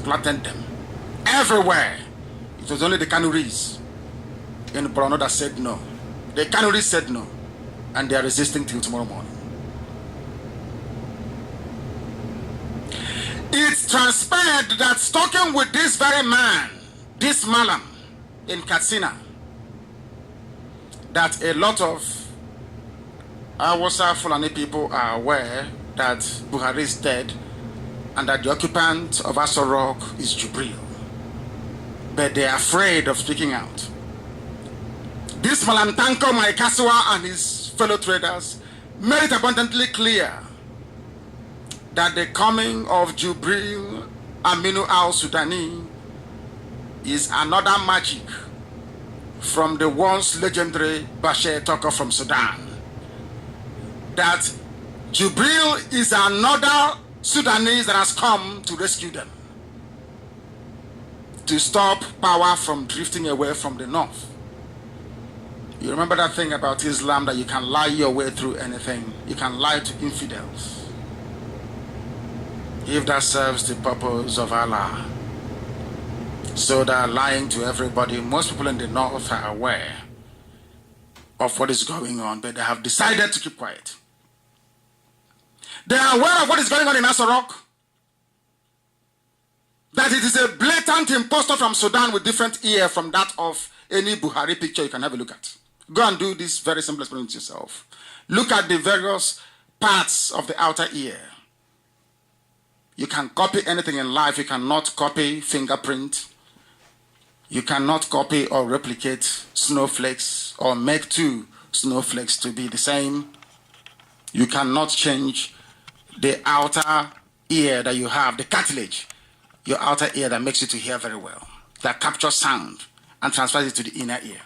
flattened them. Everywhere. It was only the Kanuris in Borno that said no. The Kanuris said no. And they are resisting till tomorrow morning. It's transpired that talking with this very man, this Malam in Katsina, that a lot of Hausa Fulani people are aware that Buhari is dead and that the occupant of Aso Rock is Jubril. But they are afraid of speaking out. This Malam Tanko Maikaswa and his fellow traders made it abundantly clear that the coming of Jubril Aminu al-Sudani is another magic from the once legendary Bashir Tucker from Sudan. That Jubril is another Sudanese that has come to rescue them, to stop power from drifting away from the north. You remember that thing about Islam, that you can lie your way through anything. You can lie to infidels if that serves the purpose of Allah. So they are lying to everybody. Most people in the north are aware of what is going on, but they have decided to keep quiet. They are aware of what is going on in Aso Rock, that it is a blatant impostor from Sudan with different ear from that of any Buhari picture you can have a look at. Go and do this very simple experiment yourself. Look at the various parts of the outer ear. You can copy anything in life. You cannot copy fingerprint. You cannot copy or replicate snowflakes or make two snowflakes to be the same. You cannot change the outer ear that you have, the cartilage, your outer ear that makes you to hear very well, that captures sound and transfers it to the inner ear.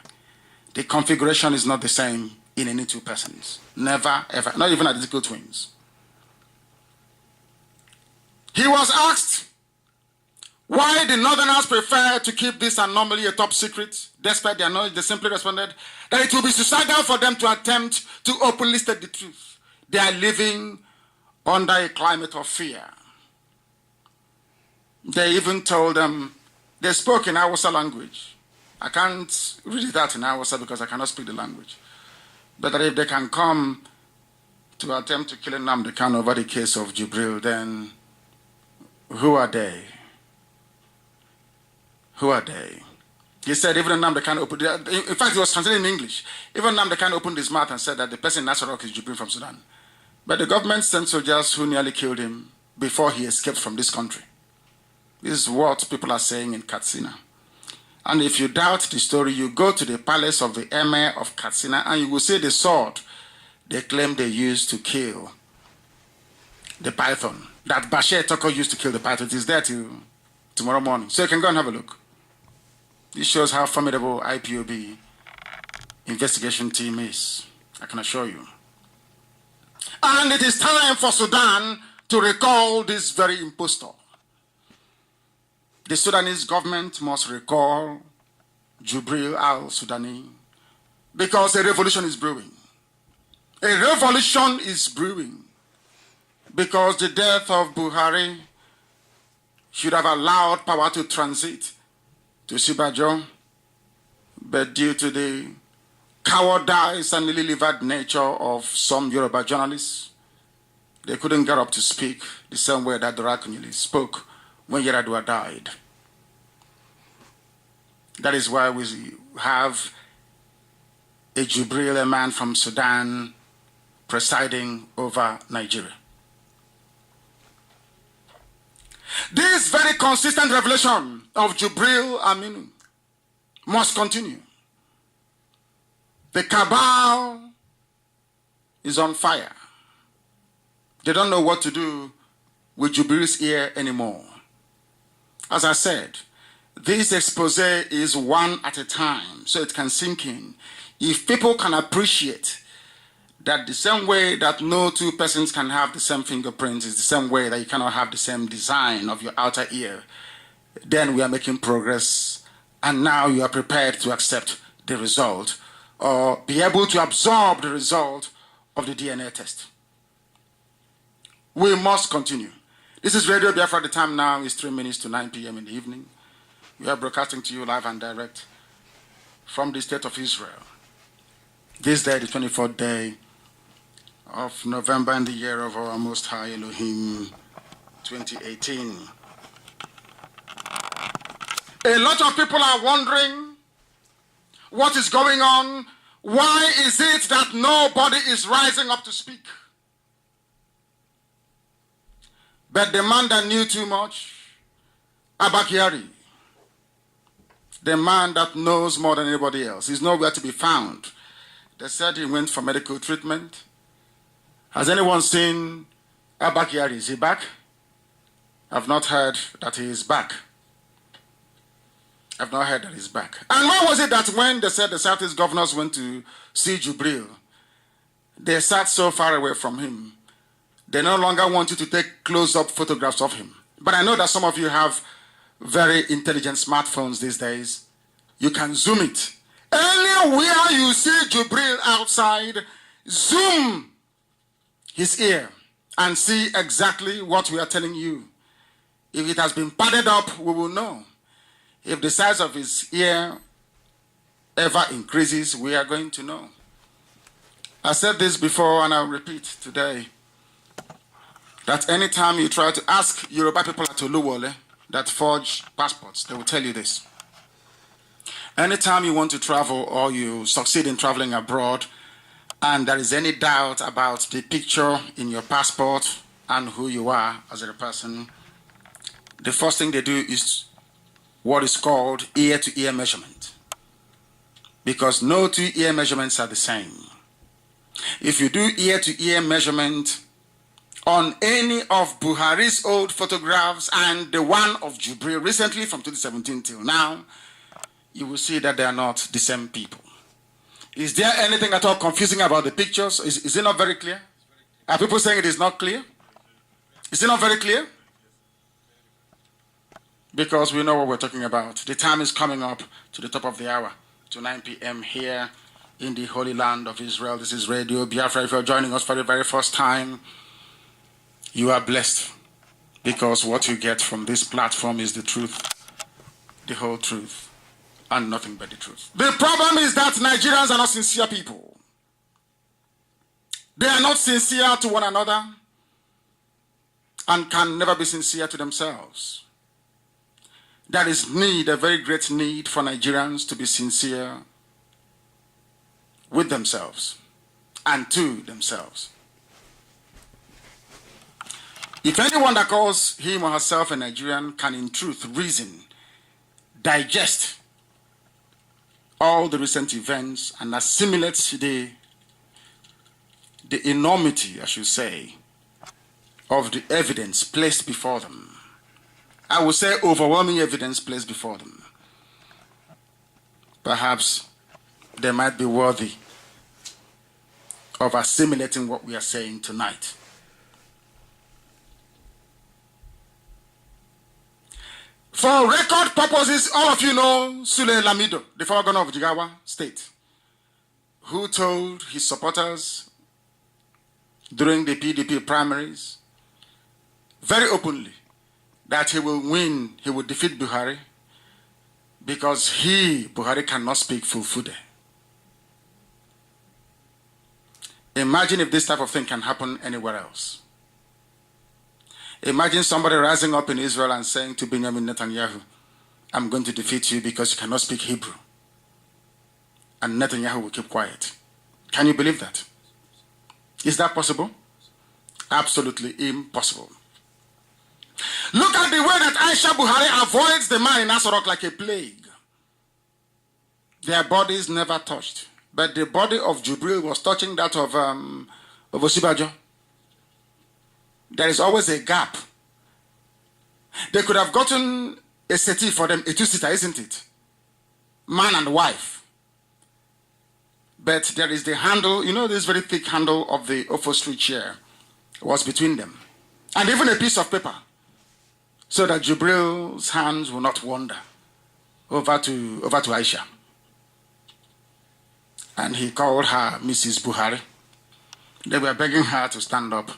The configuration is not the same in any two persons. Never, ever, not even identical twins. He was asked why the Northerners prefer to keep this anomaly a top secret, despite their knowledge. They simply responded that it will be suicidal for them to attempt to openly state the truth. They are living under a climate of fear. They even told them, they spoke in Hausa language. I can't read it out in Hausa because I cannot speak the language. But that if they can come to attempt to kill Nnamdi Kanu over the case of Jubril, then who are they? Who are they? He said even Nnamdi Kanu opened, in fact, he was translated in English. Even Nnamdi Kanu opened his mouth and said that the person in Aso Rock is Jubril from Sudan. But the government sent soldiers who nearly killed him before he escaped from this country. This is what people are saying in Katsina. And if you doubt the story, you go to the palace of the Emir of Katsina and you will see the sword they claim they used to kill the python. That Bashir Tucker used to kill the python. It is there till tomorrow morning. So you can go and have a look. This shows how formidable IPOB investigation team is. I can assure you. And it is time for Sudan to recall this very impostor. The Sudanese government must recall Jubril al-Sudani because a revolution is brewing. A revolution is brewing because the death of Buhari should have allowed power to transit to Sibajo, but due to the cowardice and lily-livered nature of some Yoruba journalists, they couldn't get up to speak the same way that Durakunyili spoke when Yaradua died. That is why we have a Jubril, a man from Sudan, presiding over Nigeria. This very consistent revelation of Jubril Aminu must continue. The cabal is on fire. They don't know what to do with Jubril's ear anymore. As I said, this expose is one at a time, so it can sink in. If people can appreciate that the same way that no two persons can have the same fingerprints is the same way that you cannot have the same design of your outer ear, then we are making progress, and now you are prepared to accept the result or be able to absorb the result of the DNA test. We must continue. This is Radio Biafra. The time now is 3 minutes to 9 p.m. in the evening. We are broadcasting to you live and direct from the state of Israel. This day, the 24th day of November in the year of our Most High Elohim, 2018. A lot of people are wondering what is going on. Why is it that nobody is rising up to speak? But the man that knew too much, Abakari, the man that knows more than anybody else, is nowhere to be found. They said he went for medical treatment. Has anyone seen Abakari? Is he back? I've not heard that he is back. I've not heard that he's back. And why was it that when they said the Southeast governors went to see Jubril, they sat so far away from him, they no longer want you to take close-up photographs of him? But I know that some of you have very intelligent smartphones these days. You can zoom it. Anywhere you see Jubril outside, zoom his ear and see exactly what we are telling you. If it has been padded up, we will know. If the size of his ear ever increases, we are going to know. I said this before and I'll repeat today, that anytime you try to ask Yoruba people at Oluwole that forge passports, they will tell you this. Anytime you want to travel or you succeed in traveling abroad and there is any doubt about the picture in your passport and who you are as a person, the first thing they do is what is called ear-to-ear measurement. Because no two ear measurements are the same. If you do ear-to-ear measurement on any of Buhari's old photographs and the one of Jubril recently from 2017 till now, you will see that they are not the same people. Is there anything at all confusing about the pictures? Is it not very clear? Are people saying it is not clear? Is it not very clear? Because we know what we're talking about. The time is coming up to the top of the hour, to 9 p.m. here in the Holy Land of Israel. This is Radio Biafra. If you're joining us for the very first time, you are blessed, because what you get from this platform is the truth, the whole truth, and nothing but the truth. The problem is that Nigerians are not sincere people. They are not sincere to one another and can never be sincere to themselves. There is need, a very great need for Nigerians to be sincere with themselves and to themselves. If anyone that calls him or herself a Nigerian can in truth reason, digest all the recent events and assimilate the enormity, I should say, of the evidence placed before them, I would say overwhelming evidence placed before them, perhaps they might be worthy of assimilating what we are saying tonight. For record purposes, all of you know Sule Lamido, the former governor of Jigawa State, who told his supporters during the PDP primaries very openly that he will win, he will defeat Buhari, because Buhari cannot speak Fulfude. Imagine if this type of thing can happen anywhere else. Imagine somebody rising up in Israel and saying to Benjamin Netanyahu, I'm going to defeat you because you cannot speak Hebrew. And Netanyahu will keep quiet. Can you believe that? Is that possible? Absolutely impossible. Look at the way that Aisha Buhari avoids the man in Asorok like a plague. Their bodies never touched. But the body of Jubril was touching that of Osibajo. There is always a gap. They could have gotten a settee for them, a two-seater, isn't it? Man and wife. But there is the handle, you know, this very thick handle of the upholstery chair was between them. And even a piece of paper, so that Jubril's hands will not wander over to Aisha. And he called her Mrs. Buhari. They were begging her to stand up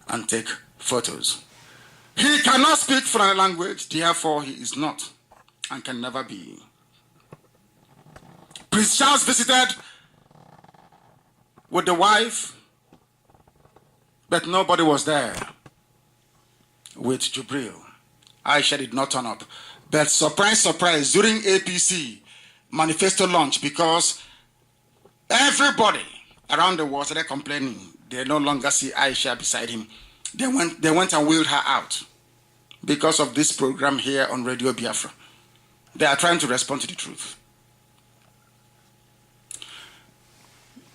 and take photos. He cannot speak foreign language, therefore he is not and can never be. Prince Charles visited with the wife, but nobody was there with Jubril. Aisha did not turn up. But surprise, surprise, during APC manifesto launch, because everybody around the world started complaining, they no longer see Aisha beside him. They went and wheeled her out because of this program here on Radio Biafra. They are trying to respond to the truth.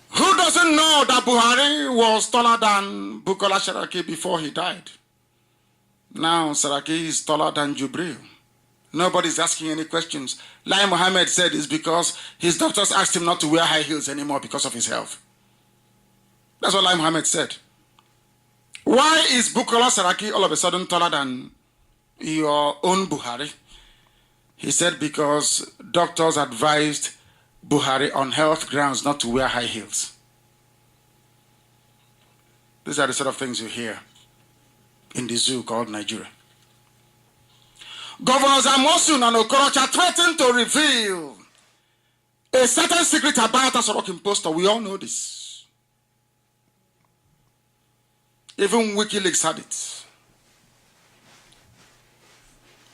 Who doesn't know that Buhari was taller than Bukola Saraki before he died? Now Saraki is taller than Jubril. Nobody's asking any questions. Lai Mohammed said it's because his doctors asked him not to wear high heels anymore because of his health. That's what Lai Mohammed said. Why is Bukola Saraki all of a sudden taller than your own Buhari? He said because doctors advised Buhari on health grounds not to wear high heels. These are the sort of things you hear in the zoo called Nigeria. Governors Amosun and Okorocha threatened to reveal a certain secret about Asorok Impostor. We all know this. Even WikiLeaks had it.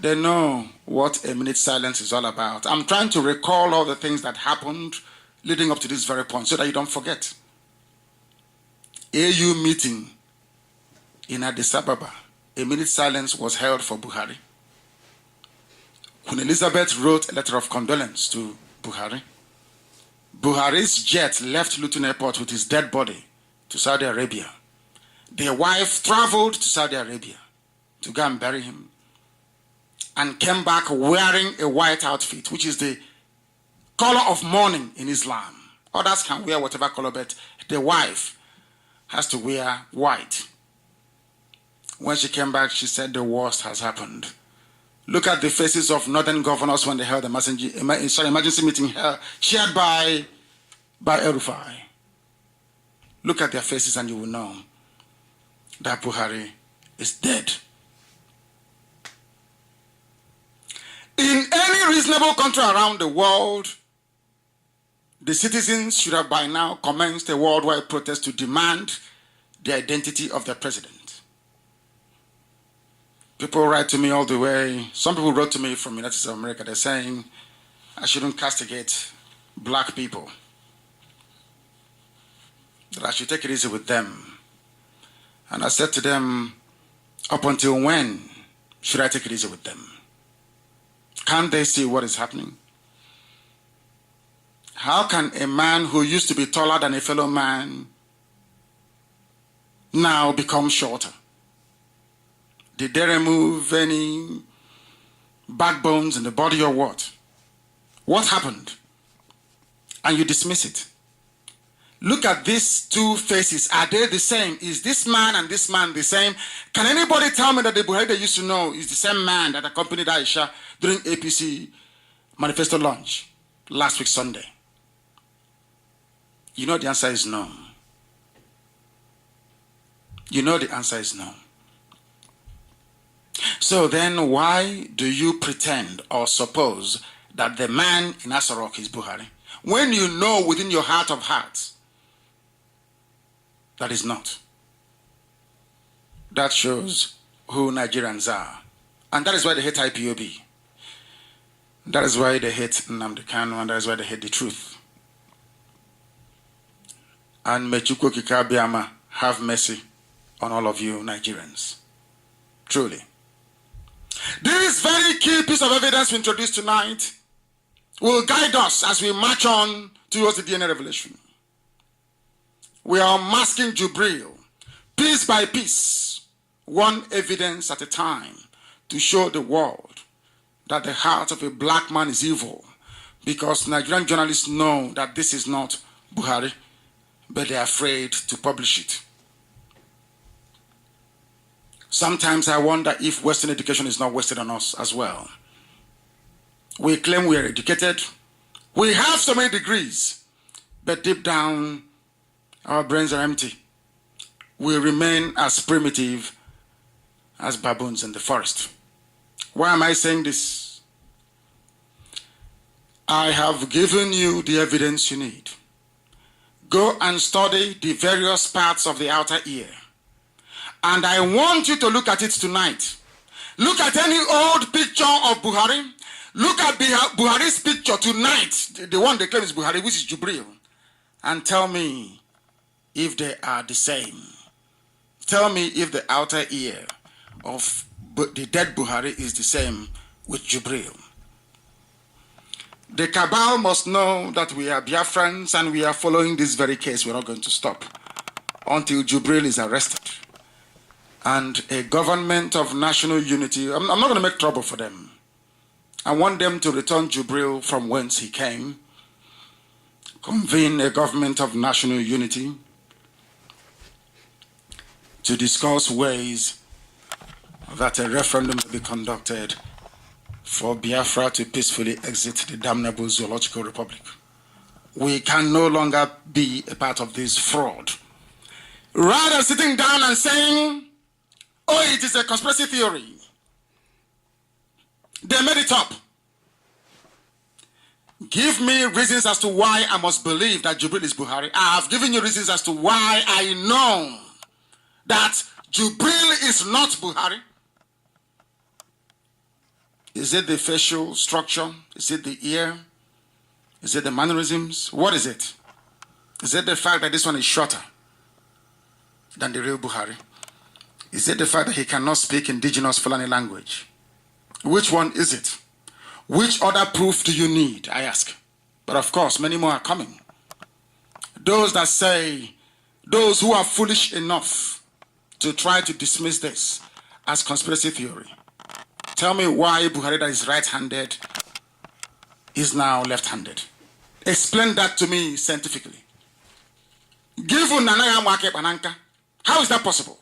They know what a minute silence is all about. I'm trying to recall all the things that happened leading up to this very point so that you don't forget. AU meeting in Addis Ababa. A minute silence was held for Buhari. Queen Elizabeth wrote a letter of condolence to Buhari. Buhari's jet left Luton Airport with his dead body to Saudi Arabia. Their wife traveled to Saudi Arabia to go and bury him and came back wearing a white outfit, which is the color of mourning in Islam. Others can wear whatever color, but the wife has to wear white. When she came back, she said the worst has happened. Look at the faces of northern governors when they held the emergency meeting chaired by El-Rufai. Look at their faces and you will know that Buhari is dead. In any reasonable country around the world, the citizens should have by now commenced a worldwide protest to demand the identity of their president. People write to me all the way. Some people wrote to me from the United States of America. They're saying I shouldn't castigate black people, that I should take it easy with them. And I said to them, up until when should I take it easy with them? Can't they see what is happening? How can a man who used to be taller than a fellow man now become shorter? Did they remove any backbones in the body or what? What happened? And you dismiss it. Look at these two faces. Are they the same? Is this man and this man the same? Can anybody tell me that the Buhari they used to know is the same man that accompanied Aisha during APC manifesto launch last week Sunday? You know the answer is no. You know the answer is no. So then why do you pretend or suppose that the man in Asorok is Buhari, when you know within your heart of hearts that is not? That shows who Nigerians are. And that is why they hate IPOB. That is why they hate Nnamdi Kanu, and that is why they hate the truth. And may Chukwu Okike Abiama have mercy on all of you Nigerians. Truly. This very key piece of evidence we introduced tonight will guide us as we march on towards the DNA revelation. We are unmasking Jubril, piece by piece, one evidence at a time, to show the world that the heart of a black man is evil, because Nigerian journalists know that this is not Buhari, but they are afraid to publish it. Sometimes I wonder if Western education is not wasted on us as well. We claim we are educated. We have so many degrees, but deep down, our brains are empty. We remain as primitive as baboons in the forest. Why am I saying this? I have given you the evidence you need. Go and study the various parts of the outer ear. And I want you to look at it tonight. Look at any old picture of Buhari. Look at Buhari's picture tonight, the one they claim is Buhari, which is Jubril, and tell me if they are the same. Tell me if the outer ear of the dead Buhari is the same with Jubril. The cabal must know that we are Biafrans and we are following this very case. We're not going to stop until Jubril is arrested. And a government of national unity, I'm not going to make trouble for them. I want them to return Jubril from whence he came, convene a government of national unity to discuss ways that a referendum will be conducted for Biafra to peacefully exit the damnable zoological republic. We can no longer be a part of this fraud. Rather sitting down and saying, oh, it is a conspiracy theory. They made it up. Give me reasons as to why I must believe that Jubril is Buhari. I have given you reasons as to why I know that Jubril is not Buhari. Is it the facial structure? Is it the ear? Is it the mannerisms? What is it? Is it the fact that this one is shorter than the real Buhari? Is it the fact that he cannot speak indigenous Fulani language? Which one is it? Which other proof do you need, I ask? But of course, many more are coming. Those that say, those who are foolish enough to try to dismiss this as conspiracy theory. Tell me why Buhari, that is right-handed, is now left-handed. Explain that to me scientifically. How is that possible?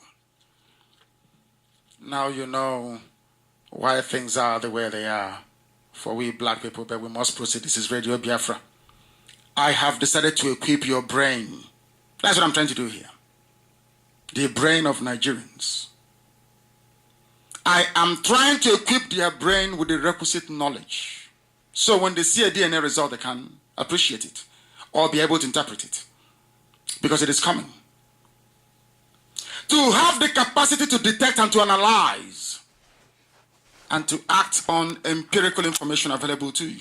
Now you know why things are the way they are for we black people, but we must proceed. This is Radio Biafra. I have decided to equip your brain. That's what I'm trying to do here. The brain of Nigerians. I am trying to equip their brain with the requisite knowledge. So when they see a DNA result, they can appreciate it or be able to interpret it. Because it is coming. To have the capacity to detect and to analyze and to act on empirical information available to you.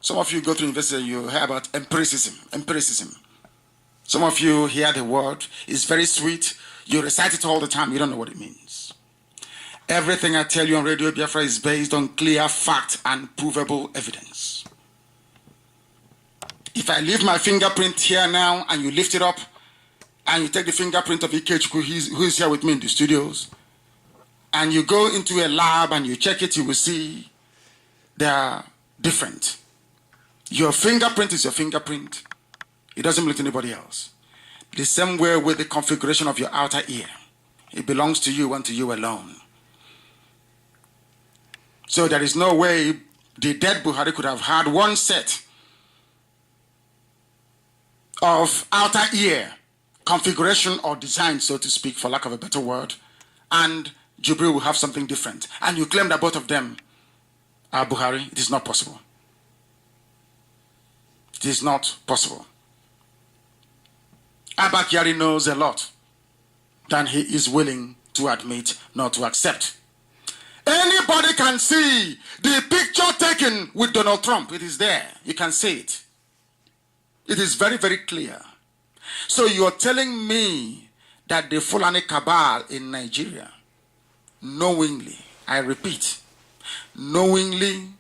Some of you go through university, you hear about empiricism. Some of you hear the word, it's very sweet, you recite it all the time, you don't know what it means. Everything I tell you on Radio Biafra is based on clear fact and provable evidence. If I leave my fingerprint here now and you lift it up and you take the fingerprint of Ikechukwu who is here with me in the studios, and you go into a lab and you check it, you will see they are different. Your fingerprint is your fingerprint. It doesn't belong to anybody else. The same way with the configuration of your outer ear. It belongs to you and to you alone. So there is no way the dead Buhari could have had one set of outer ear configuration or design, so to speak, for lack of a better word, and Jubril will have something different. And you claim that both of them are Buhari. It is not possible. It is not possible. Abba Kyari knows a lot than he is willing to admit, not to accept. Anybody can see the picture taken with Donald Trump. It is there. You can see it. It is very, very clear. So you are telling me that the Fulani cabal in Nigeria knowingly, I repeat, knowingly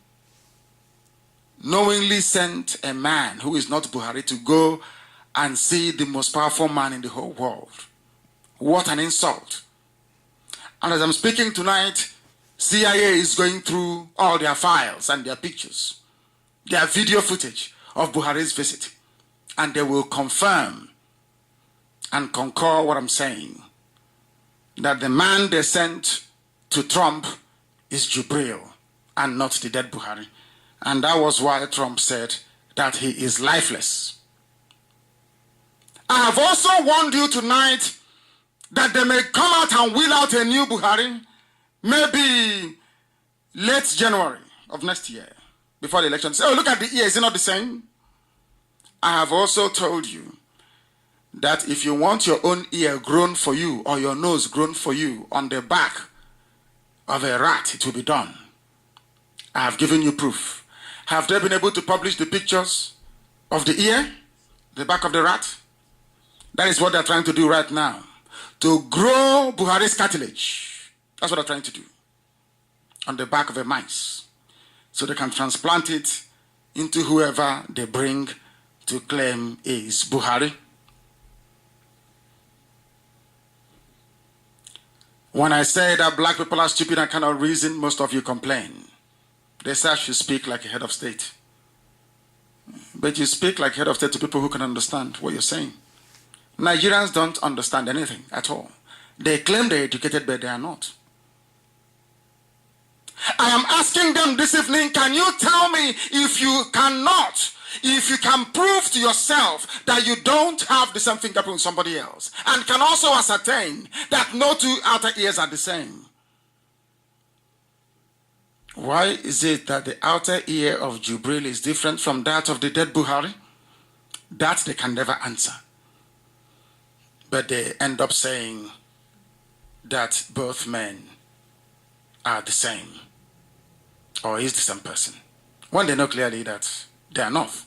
sent a man who is not Buhari to go and see the most powerful man in the whole world. What an insult. And as I'm speaking tonight, CIA is going through all their files and their pictures, their video footage of Buhari's visit, and they will confirm and concur what I'm saying, that the man they sent to Trump is Jubril and not the dead Buhari. And that was why Trump said that he is lifeless. I have also warned you tonight that they may come out and wheel out a new Buhari maybe late January of next year, before the election, say, oh, look at the ear, is it not the same? I have also told you that if you want your own ear grown for you or your nose grown for you on the back of a rat, it will be done. I have given you proof. Have they been able to publish the pictures of the ear, the back of the rat? That is what they're trying to do right now. To grow Buhari's cartilage. That's what they're trying to do. On the back of a mice. So they can transplant it into whoever they bring to claim is Buhari. When I say that black people are stupid and cannot reason, most of you complain. They say I should speak like a head of state. But you speak like head of state to people who can understand what you're saying. Nigerians don't understand anything at all. They claim they're educated, but they are not. I am asking them this evening, can you tell me if you cannot, if you can prove to yourself that you don't have the same fingerprint with somebody else, and can also ascertain that no two outer ears are the same? Why is it that the outer ear of Jubril is different from that of the dead Buhari? That they can never answer. But they end up saying that both men are the same, or is the same person, when they know clearly that they are not.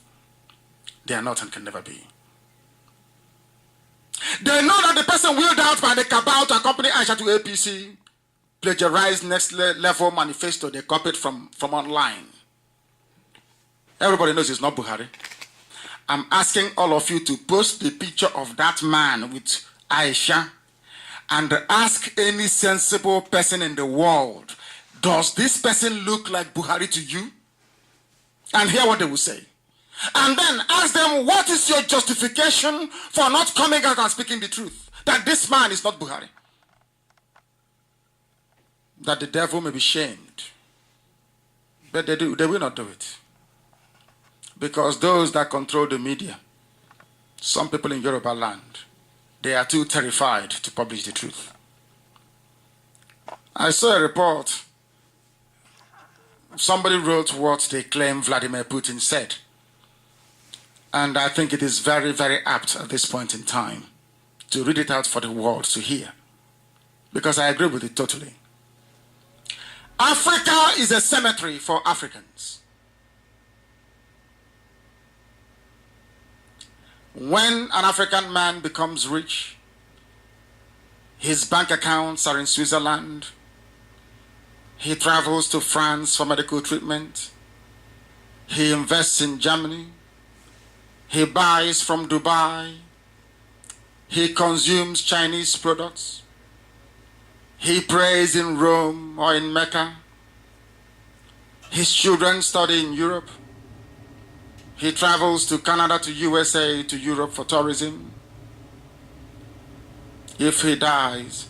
They are not and can never be. They know that the person wheeled out by the cabal to accompany Aisha to APC plagiarized next level manifesto they copied from online. Everybody knows it's not Buhari. I'm asking all of you to post the picture of that man with Aisha and ask any sensible person in the world, does this person look like Buhari to you? And hear what they will say. And then ask them, what is your justification for not coming out and speaking the truth? That this man is not Buhari. That the devil may be shamed. But they will not do it. Because those that control the media, some people in Yoruba land, they are too terrified to publish the truth. I saw a report. Somebody wrote what they claim Vladimir Putin said. And I think it is very, very apt at this point in time to read it out for the world to hear. Because I agree with it totally. Africa is a cemetery for Africans. When an African man becomes rich, his bank accounts are in Switzerland. He travels to France for medical treatment. He invests in Germany. He buys from Dubai. He consumes Chinese products. He prays in Rome or in Mecca. His children study in Europe. He travels to Canada, to USA, to Europe for tourism. If he dies,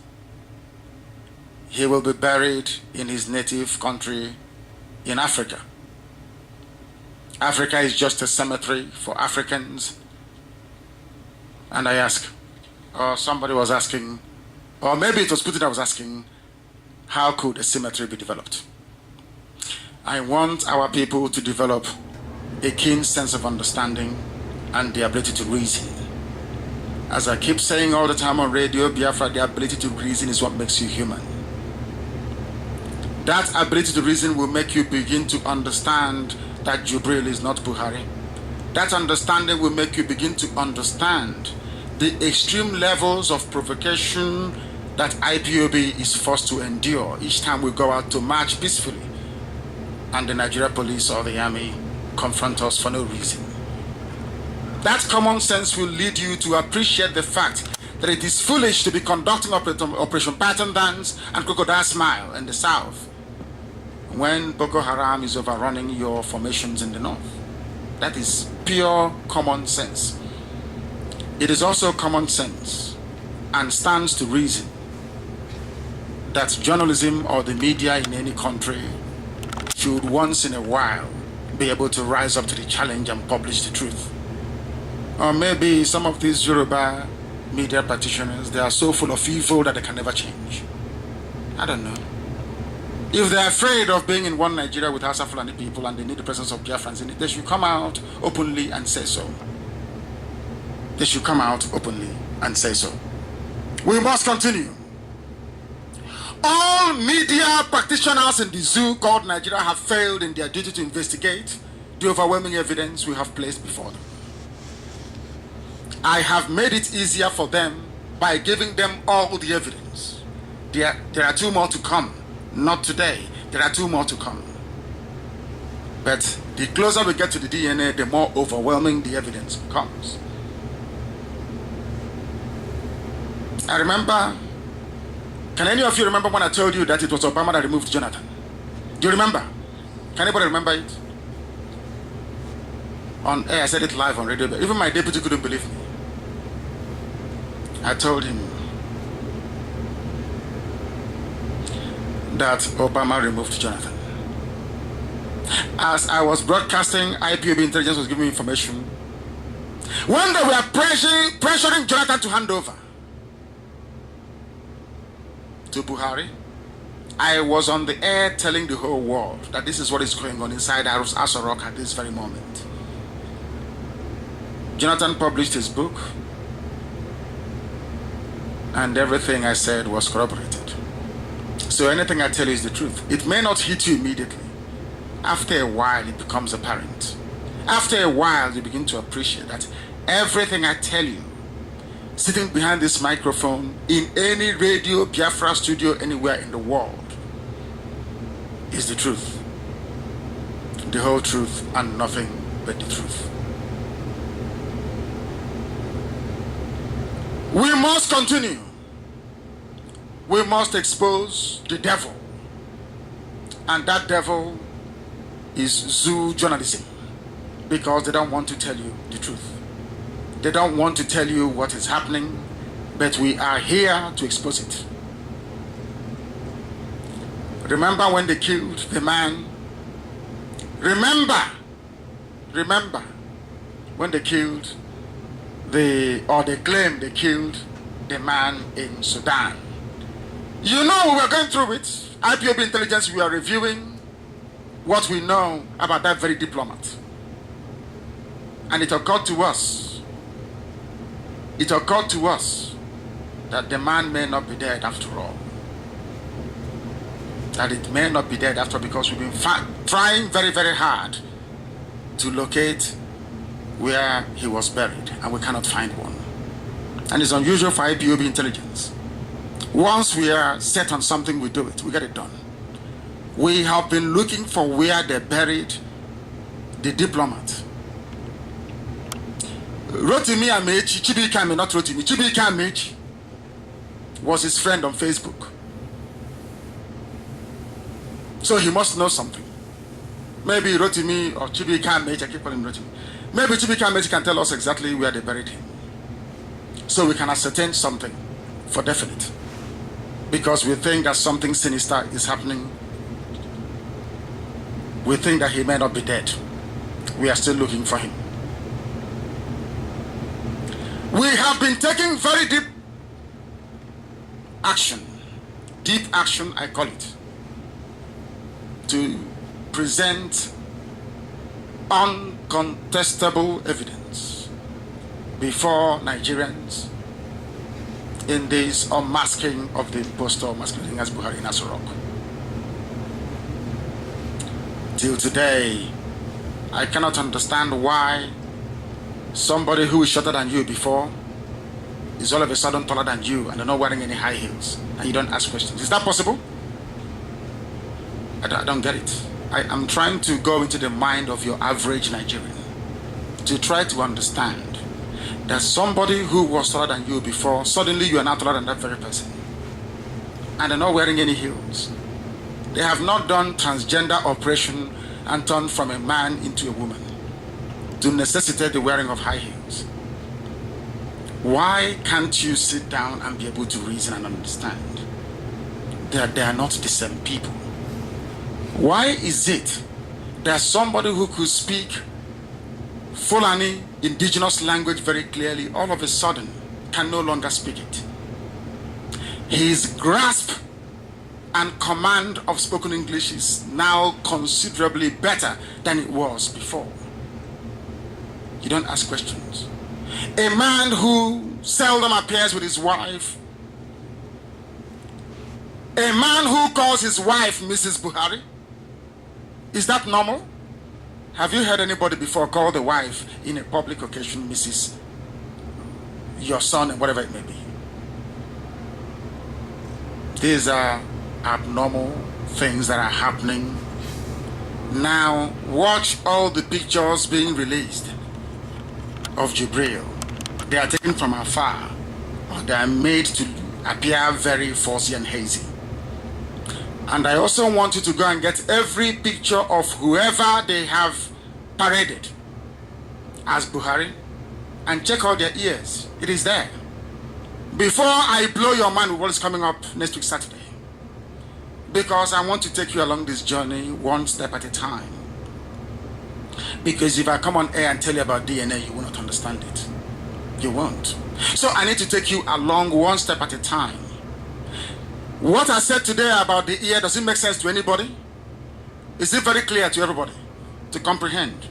he will be buried in his native country in Africa. Africa is just a cemetery for Africans. And I ask, or somebody was asking, or maybe it was Putin that was asking, how could a cemetery be developed? I want our people to develop a keen sense of understanding and the ability to reason. As I keep saying all the time on radio, Biafra, the ability to reason is what makes you human. That ability to reason will make you begin to understand that Jubril is not Buhari. That understanding will make you begin to understand the extreme levels of provocation that IPOB is forced to endure each time we go out to march peacefully and the Nigeria police or the army confront us for no reason. That common sense will lead you to appreciate the fact that it is foolish to be conducting Operation Pattern Dance and Crocodile Smile in the south when Boko Haram is overrunning your formations in the north. That is pure common sense. It is also common sense and stands to reason that journalism or the media in any country should once in a while be able to rise up to the challenge and publish the truth. Or maybe some of these Yoruba media practitioners, they are so full of evil that they can never change. I don't know. If they're afraid of being in one Nigeria with Hausa Fulani people and they need the presence of Biafrans in it, they should come out openly and say so. They should come out openly and say so. We must continue. All media practitioners in the zoo called Nigeria have failed in their duty to investigate the overwhelming evidence we have placed before them. I have made it easier for them by giving them all the evidence. There are two more to come. Not today. There are two more to come. But the closer we get to the DNA, the more overwhelming the evidence becomes. I remember, can any of you remember when I told you that it was Obama that removed Jonathan? Do you remember? Can anybody remember it? On air, I said it live on radio. Even my deputy couldn't believe me. I told him that Obama removed Jonathan. As I was broadcasting, IPOB intelligence was giving me information. When they were pressuring Jonathan to hand over to Buhari, I was on the air telling the whole world that this is what is going on inside Aso Rock at this very moment. Jonathan published his book, and everything I said was corroborated. So anything I tell you is the truth. It may not hit you immediately. After a while, it becomes apparent. After a while, you begin to appreciate that everything I tell you, sitting behind this microphone, in any radio, Biafra studio, anywhere in the world, is the truth. The whole truth and nothing but the truth. We must continue. We must expose the devil. And that devil is zoo journalism. Because they don't want to tell you the truth. They don't want to tell you what is happening, but we are here to expose it. Remember when they killed the man? Remember when they killed they claimed they killed the man in Sudan. You know, we were going through it. IPOB intelligence, we are reviewing what we know about that very diplomat. And it occurred to us that the man may not be dead after all. That it may not be dead after all, because we've been trying very, very hard to locate where he was buried, and we cannot find one. And it's unusual for IPOB intelligence. Once we are set on something, we do it. We get it done. We have been looking for where they buried the diplomat. Rotimi Amechi, Chibika Ame, not Rotimi, Chibika Amechi was his friend on Facebook. So he must know something. Maybe Rotimi or Chibika Amechi, I keep calling him Rotimi. Maybe Chibika Amechi can tell us exactly where they buried him. So we can ascertain something for definite. Because we think that something sinister is happening. We think that he may not be dead. We are still looking for him. We have been taking very deep action, I call it, to present uncontestable evidence before Nigerians in this unmasking of the impostor masquerading as Buhari in Aso Rock. Till today, I cannot understand why somebody who is shorter than you before is all of a sudden taller than you and they're not wearing any high heels and you don't ask questions. Is that possible? I don't get it. I'm trying to go into the mind of your average Nigerian to try to understand that somebody who was taller than you before, suddenly you are now taller than that very person. And they're not wearing any heels. They have not done transgender operation and turned from a man into a woman to necessitate the wearing of high heels. Why can't you sit down and be able to reason and understand that they are not the same people? Why is it that somebody who could speak Fulani indigenous language very clearly all of a sudden can no longer speak it? His grasp and command of spoken English is now considerably better than it was before. You don't ask questions. A man who seldom appears with his wife, a man who calls his wife Mrs. Buhari, is that normal? Have you heard anybody before call the wife in a public occasion Mrs. your son and whatever it may be? These are abnormal things that are happening. Now watch all the pictures being released of Jubril. They are taken from afar, or they are made to appear very fuzzy and hazy. And I also want you to go and get every picture of whoever they have paraded as Buhari and check out their ears. It is there. Before I blow your mind with what is coming up next week Saturday, because I want to take you along this journey one step at a time. Because if I come on air and tell you about DNA, you will not understand it. You won't. So I need to take you along one step at a time. What I said today about the ear, does it make sense to anybody? Is it very clear to everybody to comprehend?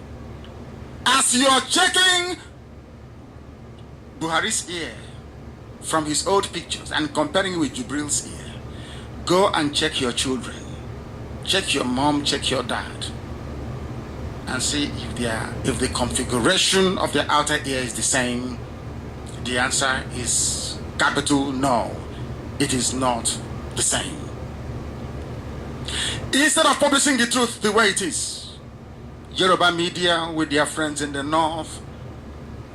As you are checking Buhari's ear from his old pictures and comparing it with Jubril's ear, go and check your children. Check your mom, check your dad, and see if the configuration of their outer ear is the same. The answer is capital no. It is not the same. Instead of publishing the truth the way it is, Yoruba media with their friends in the north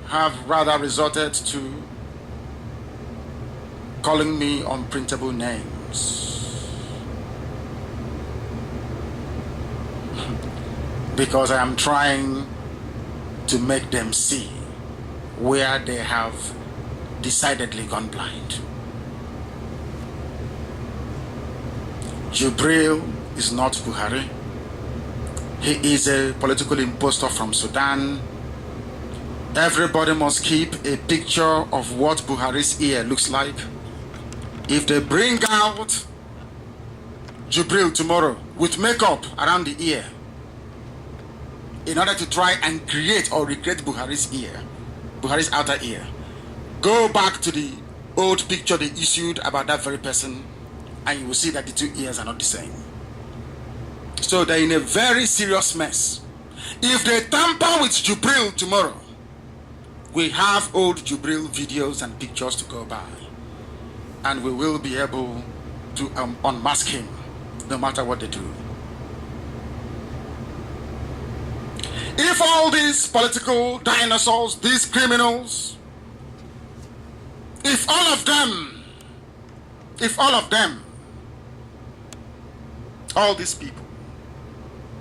have rather resorted to calling me unprintable names because I am trying to make them see where they have decidedly gone blind. Jubril is not Buhari. He is a political impostor from Sudan. Everybody must keep a picture of what Buhari's ear looks like. If they bring out Jubril tomorrow with makeup around the ear in order to try and create or recreate Buhari's ear, Buhari's outer ear, go back to the old picture they issued about that very person and you will see that the two ears are not the same. So they're in a very serious mess. If they tamper with Jubril tomorrow, we have old Jubril videos and pictures to go by, and we will be able to unmask him no matter what they do. If all these political dinosaurs, these criminals, if all of them, all these people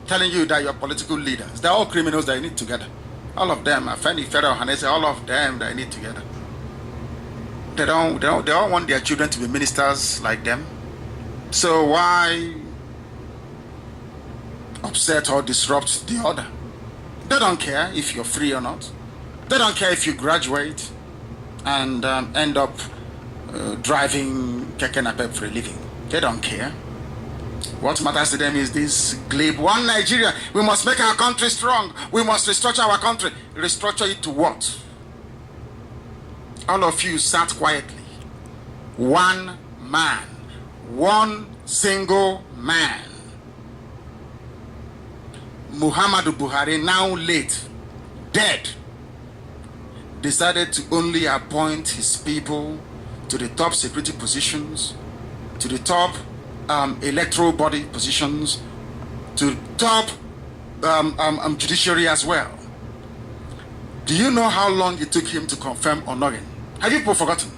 telling you that you're political leaders, they're all criminals that you need together. All of them, Afeni, Federal, Hanese, all of them that you need together. They all want their children to be ministers like them. So why upset or disrupt the other? They don't care if you're free or not. They don't care if you graduate and end up driving keke napep for a living. They don't care. What matters to them is this glib one Nigeria. We must make our country strong. We must restructure our country. Restructure it to what? All of you sat quietly. One man, one single man, Muhammadu Buhari, now late, dead, decided to only appoint his people to the top security positions, to the top electoral body positions, to top judiciary as well. Do you know how long it took him to confirm Onorin? Have you people forgotten?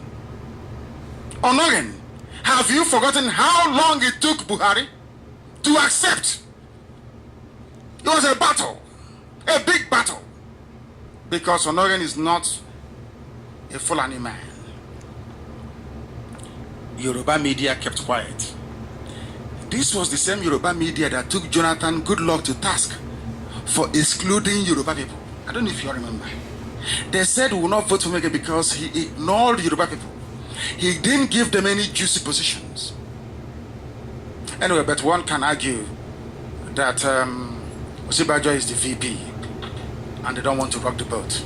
Onorin, have you forgotten how long it took Buhari to accept? It was a battle, a big battle, because Onorin is not a Fulani man. Yoruba media kept quiet. This was the same Yoruba media that took Jonathan Goodluck to task for excluding Yoruba people. I don't know if you remember. They said we will not vote for him again because he ignored Yoruba people. He didn't give them any juicy positions. Anyway, but one can argue that Osibajo is the VP and they don't want to rock the boat.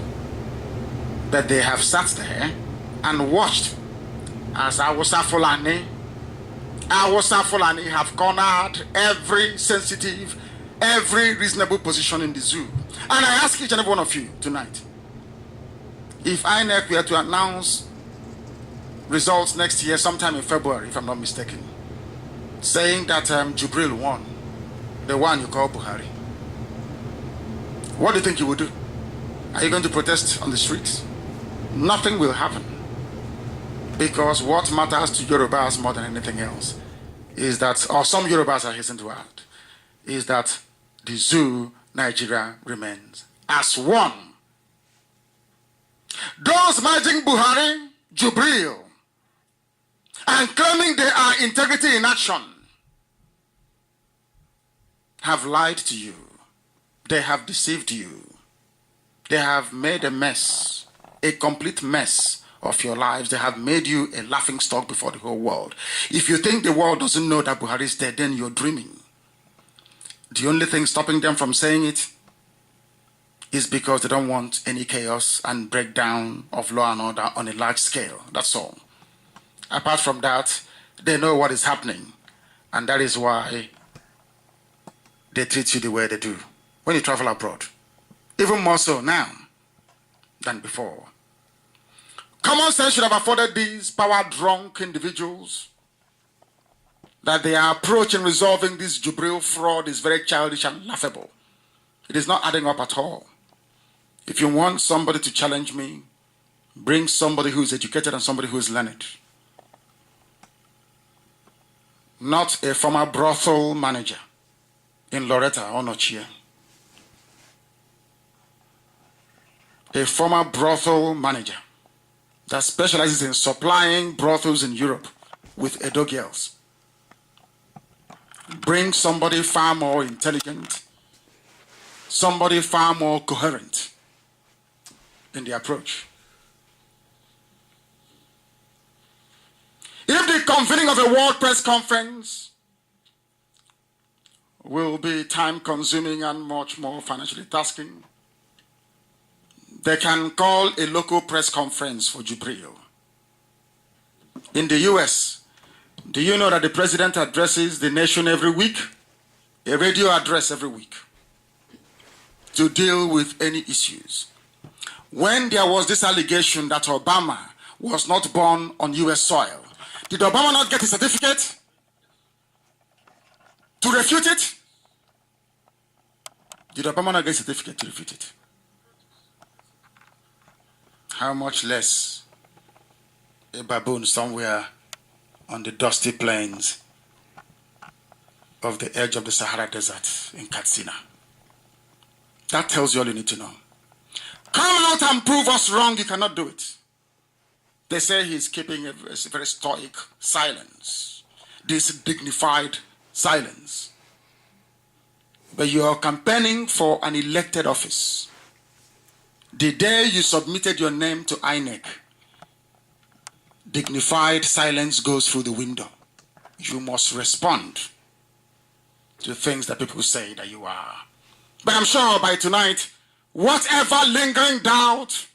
But they have sat there and watched as Awusa Fulani have cornered every sensitive, every reasonable position in the zoo. And I ask each and every one of you tonight, if INEC were to announce results next year, sometime in February, if I'm not mistaken, saying that Jubril won, the one you call Buhari, what do you think you would do? Are you going to protest on the streets? Nothing will happen. Because what matters to Yorubas more than anything else is that, or some Yorubas are hastened to add, is that the zoo, Nigeria, remains as one. Those managing Buhari, Jubril, and claiming they are integrity in action have lied to you. They have deceived you. They have made a mess, a complete mess of your lives. They have made you a laughingstock before the whole world. If you think the world doesn't know that Buhari is dead, then you're dreaming. The only thing stopping them from saying it is because they don't want any chaos and breakdown of law and order on a large scale. That's all. Apart from that, they know what is happening. And that is why they treat you the way they do when you travel abroad. Even more so now than before. Common sense should have afforded these power-drunk individuals that their approach in resolving this Jubril fraud is very childish and laughable. It is not adding up at all. If you want somebody to challenge me, bring somebody who is educated and somebody who is learned. Not a former brothel manager in Loretta or Nochia. A former brothel manager that specializes in supplying brothels in Europe with Edo girls. Bring somebody far more intelligent, somebody far more coherent in the approach. If the convening of a world press conference will be time-consuming and much more financially tasking, they can call a local press conference for Jubril. In the US, do you know that the president addresses the nation every week? A radio address every week to deal with any issues. When there was this allegation that Obama was not born on US soil, did Obama not get a certificate to refute it? Did Obama not get a certificate to refute it? How much less a baboon somewhere on the dusty plains of the edge of the Sahara Desert in Katsina? That tells you all you need to know. Come out and prove us wrong. You cannot do it. They say he's keeping a very stoic silence, this dignified silence. But you are campaigning for an elected office. The day you submitted your name to INEC, dignified silence goes through the window. You must respond to things that people say that you are. But I'm sure by tonight, whatever lingering doubt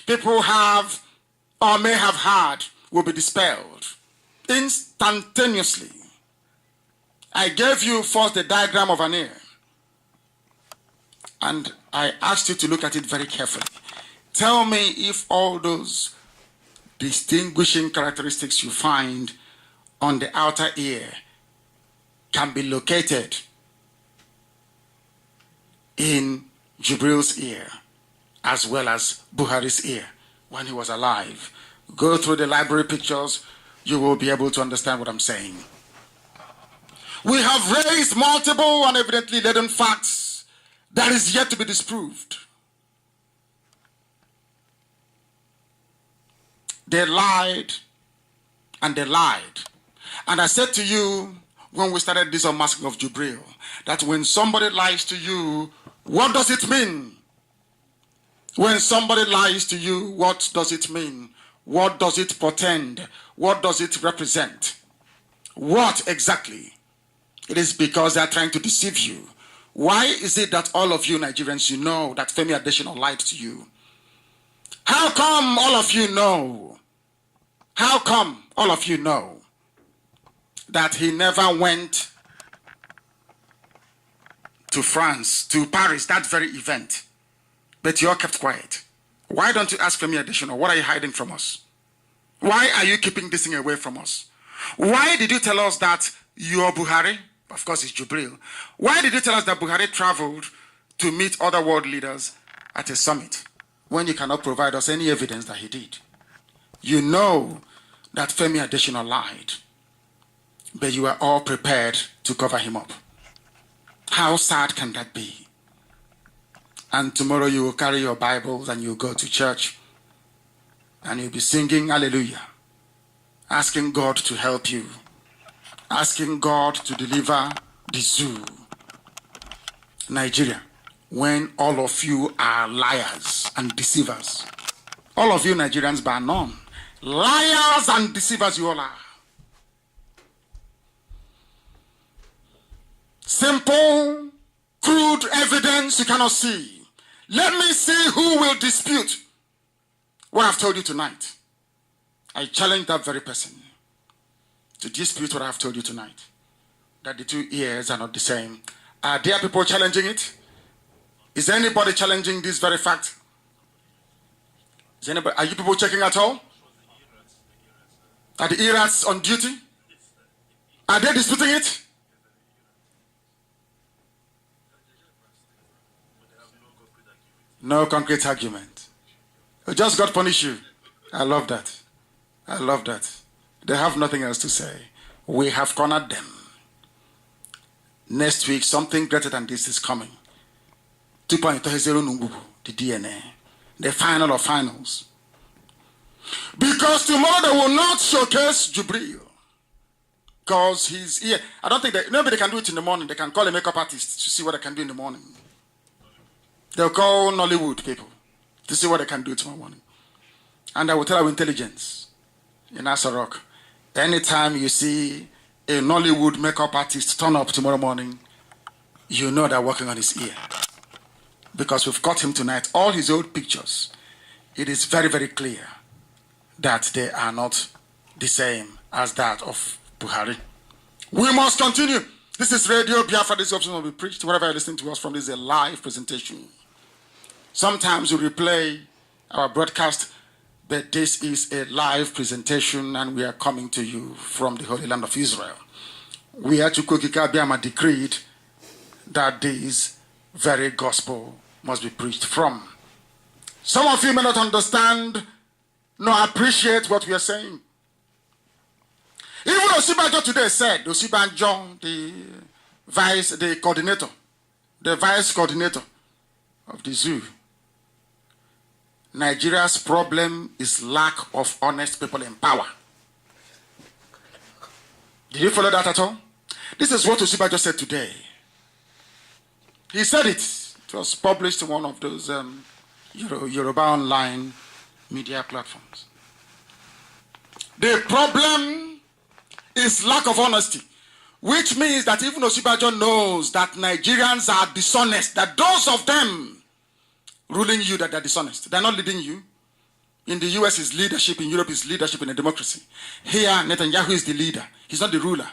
people have or may have had will be dispelled instantaneously. I gave you first the diagram of an ear, and I asked you to look at it very carefully. Tell me if all those distinguishing characteristics you find on the outer ear can be located in Jubril's ear as well as Buhari's ear when he was alive. Go through the library pictures, you will be able to understand what I'm saying. We have raised multiple and evidently laden facts that is yet to be disproved. They lied and they lied. And I said to you when we started this unmasking of Jubril, that when somebody lies to you, what does it mean? When somebody lies to you, what does it mean? What does it portend? What does it represent? What exactly It is because they are trying to deceive you. Why is it that all of you Nigerians, you know that Femi Adesina lied to you? How come all of you know? How come all of you know that he never went to France, to Paris, that very event, but you all kept quiet? Why don't you ask Femi Adesina, what are you hiding from us? Why are you keeping this thing away from us? Why did you tell us that you're Buhari? Of course, it's Jubril. Why did you tell us that Buhari traveled to meet other world leaders at a summit when you cannot provide us any evidence that he did? You know that Femi Adesina lied, but you are all prepared to cover him up. How sad can that be? And tomorrow you will carry your Bibles and you'll go to church and you'll be singing hallelujah, asking God to help you, asking God to deliver the zoo. Nigeria, when all of you are liars and deceivers, all of you Nigerians bar none, liars and deceivers you all are. Simple, crude evidence you cannot see. Let me see who will dispute what I've told you tonight. I challenge that very person to dispute what I've told you tonight, that the 2 ears are not the same. Are there people challenging it? Is anybody challenging this very fact? Are you people checking at all? Are the Irats on duty? Are they disputing it? No concrete argument. Just God punish you. I love that. I love that. They have nothing else to say. We have cornered them. Next week, something greater than this is coming. 2.0 Nungubu, the DNA. The final of finals. Because tomorrow they will not showcase Jubril. Because he's here. I don't think nobody can do it in the morning. They can call a makeup artist to see what they can do in the morning. They'll call Nollywood people to see what they can do tomorrow morning. And I will tell our intelligence in Asarok, anytime you see a Nollywood makeup artist turn up tomorrow morning, you know they're working on his ear. Because we've got him tonight. All his old pictures, it is very, very clear that they are not the same as that of Buhari. We must continue. This is Radio Biafra. This option will be preached. Wherever you're listening to us from, this is a live presentation. Sometimes we replay our broadcast, but this is a live presentation and we are coming to you from the Holy Land of Israel. We at Chukwukika Biama decreed that this very gospel must be preached from. Some of you may not understand nor appreciate what we are saying. Even Osibanjo today said, Osibanjo, the vice coordinator of the zoo, Nigeria's problem is lack of honest people in power. Did you follow that at all? This is what Osibanjo said today. He said it. It was published in one of those Yoruba online media platforms. The problem is lack of honesty, which means that even Osibanjo knows that Nigerians are dishonest, that those of them ruling you, that they're dishonest. They're not leading you. In the US is leadership, in Europe is leadership in a democracy. Here, Netanyahu is the leader. He's not the ruler.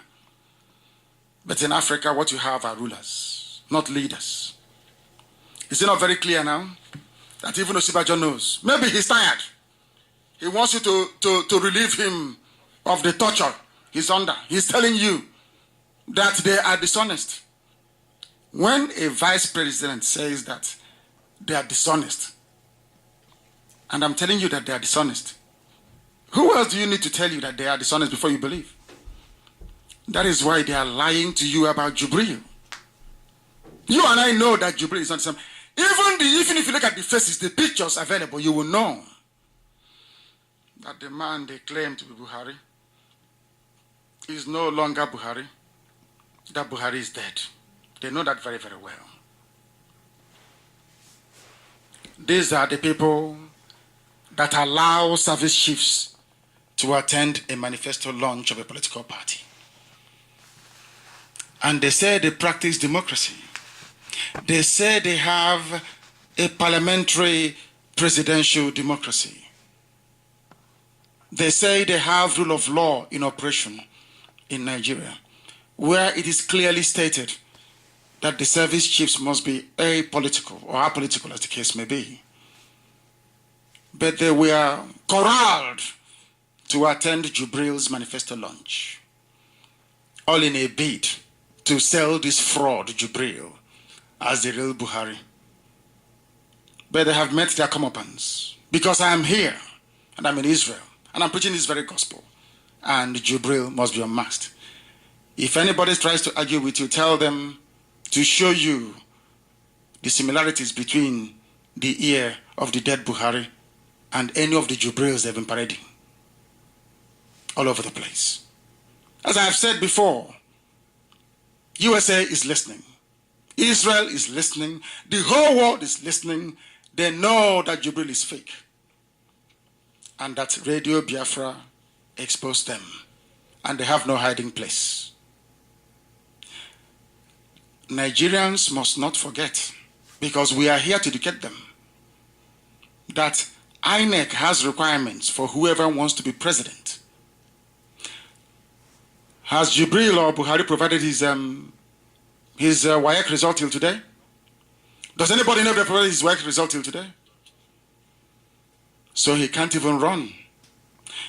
But in Africa, what you have are rulers, not leaders. Is it not very clear now that even Osibanjo knows? Maybe he's tired. He wants you to relieve him of the torture he's under. He's telling you that they are dishonest. When a vice president says that they are dishonest, and I'm telling you that they are dishonest, who else do you need to tell you that they are dishonest before you believe? That is why they are lying to you about Jubril. You and I know that Jubril is not the same. Even if you look at the faces, the pictures available, you will know that the man they claim to be Buhari is no longer Buhari. That Buhari is dead. They know that very, very well. These are the people that allow service chiefs to attend a manifesto launch of a political party. And they say they practice democracy. They say they have a parliamentary presidential democracy. They say they have rule of law in operation in Nigeria, where it is clearly stated that the service chiefs must be apolitical or apolitical, as the case may be. But they were corralled to attend Jubril's manifesto launch, all in a bid to sell this fraud, Jubril, as the real Buhari. But they have met their comeuppance, because I am here, and I'm in Israel, and I'm preaching this very gospel, and Jubril must be unmasked. If anybody tries to argue with you, tell them to show you the similarities between the ear of the dead Buhari and any of the Jubrils they've been parading all over the place. As I have said before, USA is listening. Israel is listening. The whole world is listening. They know that Jubril is fake and that Radio Biafra exposed them, and they have no hiding place. Nigerians must not forget, because we are here to educate them, that INEC has requirements for whoever wants to be president. Has Jubril or Buhari provided his WAEC result till today? Does anybody know if they provided his WAEC result till today? So he can't even run,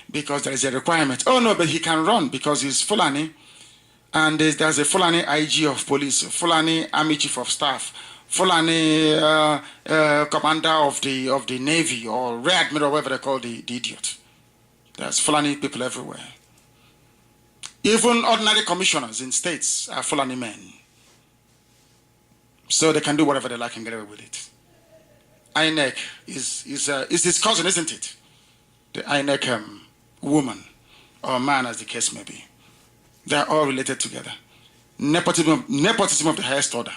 because there is a requirement. Oh no, but he can run because he's Fulani, and there's a Fulani IG of police, Fulani Army Chief of Staff, Fulani Commander of the Navy, or Rear Admiral, whatever they call the idiot. There's Fulani people everywhere. Even ordinary commissioners in states are Fulani men. So they can do whatever they like and get away with it. INEC is his cousin, isn't it? The INEC woman or man, as the case may be. They are all related together. Nepotism of the highest order.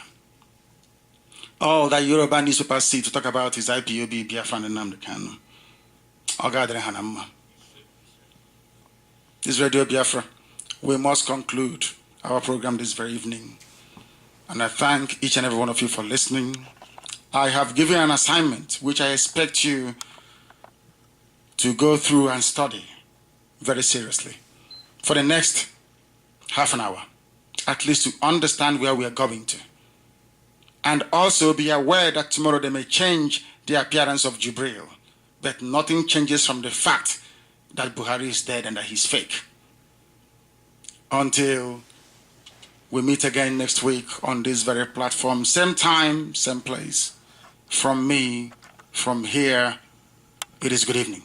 All that Yoruba newspapers see to talk about is IPOB, Biafra, and Nnamdi Kanu. This is Radio Biafra. We must conclude our program this very evening. And I thank each and every one of you for listening. I have given an assignment which I expect you to go through and study very seriously for the next half an hour, at least to understand where we are going to. And also be aware that tomorrow they may change the appearance of Jubril, but nothing changes from the fact that Buhari is dead and that he's fake. Until we meet again next week on this very platform, same time, same place. From me, from here, it is good evening.